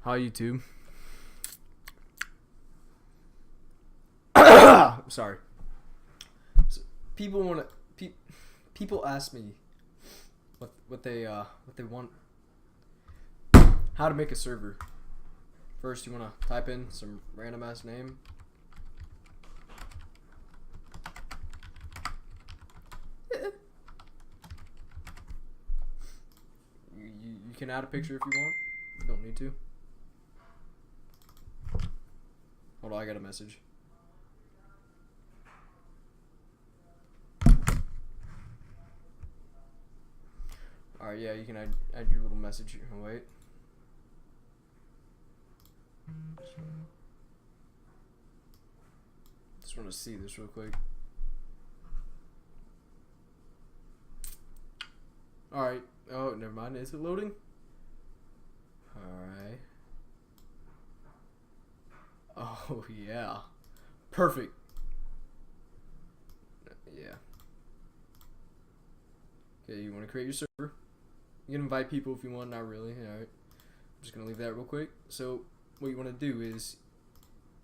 Hi, YouTube. I'm sorry. So, people want to. People ask me what they want. How to make a server. First, you want to type in some random ass name. You can add a picture if you want. You don't need to. Hold on, I got a message. Alright, yeah, you can add your little message. Oh, wait. Just want to see this real quick. Alright. Oh, never mind. Is it loading? Alright. Oh, yeah. Perfect. Yeah. Okay, you want to create your server. You can invite people if you want, not really. Alright. I'm just going to leave that real quick. So, what you want to do is,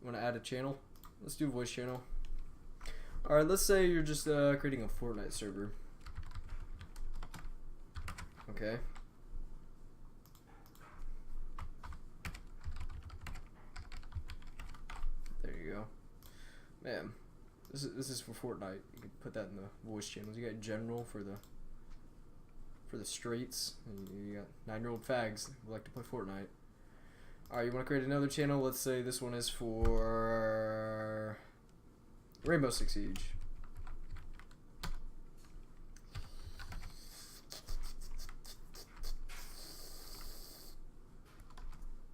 you want to add a channel. Let's do a voice channel. Alright, let's say you're just creating a Fortnite server. Okay. There you go. Man, this is for Fortnite. You can put that in the voice channels. You got general for the straights. And you got 9-year-old fags who like to play Fortnite. Alright, you want to create another channel. Let's say this one is for Rainbow Six Siege.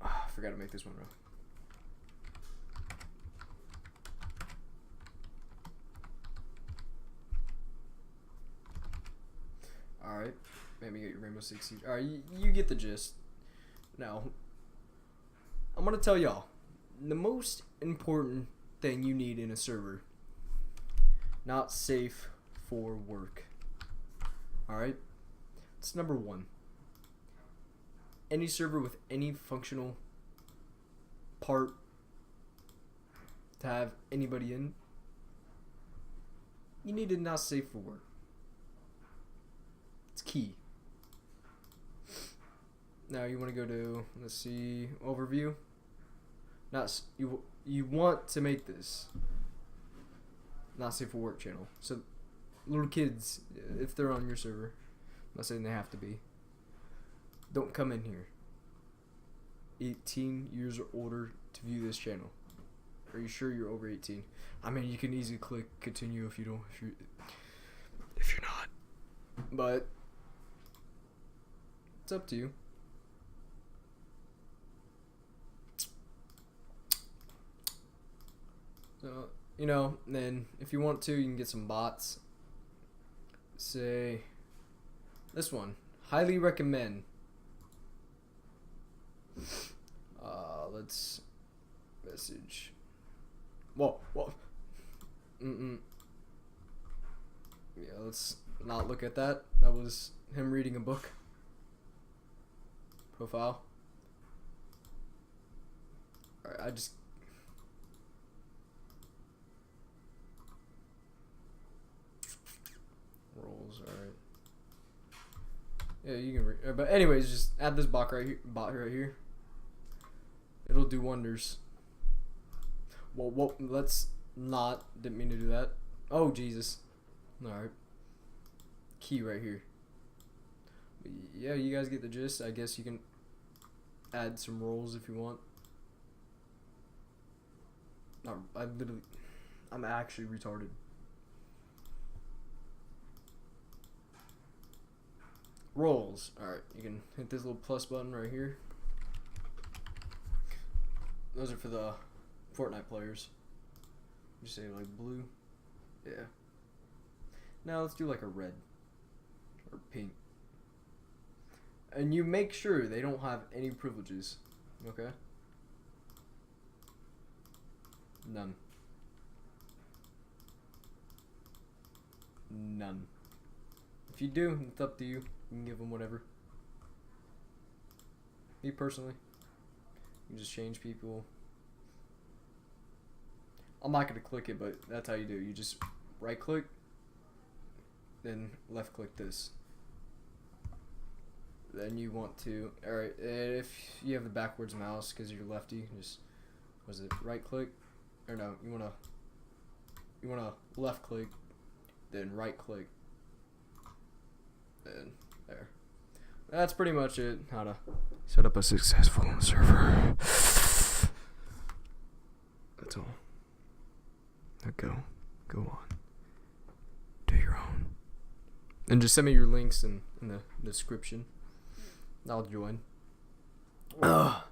I forgot to make this one real. Alright, maybe get your Rainbow Six Siege. Alright, you get the gist. Now, I'm gonna tell y'all the most important thing you need in a server. Not safe for work. Alright? It's number one. Any server with any functional part to have anybody in, you need it not safe for work. It's key. Now you want to go to, let's see, overview. Not you want to make this not safe for work channel. So little kids, if they're on your server, I'm not saying they have to be, don't come in here. 18 years or older to view this channel. Are you sure you're over 18? I mean, you can easily click continue if you're not. But it's up to you. So, you know, then if you want to, you can get some bots. Say this one. Highly recommend. Let's message. Whoa. Yeah, let's not look at that. That was him reading a book. Profile. Alright, I just. Roles, alright. Yeah, you can. But anyways, just add this bot right here. It'll do wonders. Well, let's not. Didn't mean to do that. Oh Jesus. All right. Key right here. But yeah, you guys get the gist. I guess you can add some roles if you want. I'm actually retarded. Roles. Alright, you can hit this little plus button right here. Those are for the Fortnite players. You say like blue. Yeah. Now let's do like a red. Or pink. And you make sure they don't have any privileges. Okay? None. None. If you do, it's up to you. You can give them whatever. Me personally, You just change people. I'm not gonna click it, but that's how you do. You just right click, then left click this. Then you want to, alright, if you have the backwards mouse because you're lefty, just, was it right click? Or no, you wanna left click, then right click, then there. That's pretty much it, how to set up a successful server. That's all. Now go on. Do your own. And just send me your links in the description. I'll join. Ugh.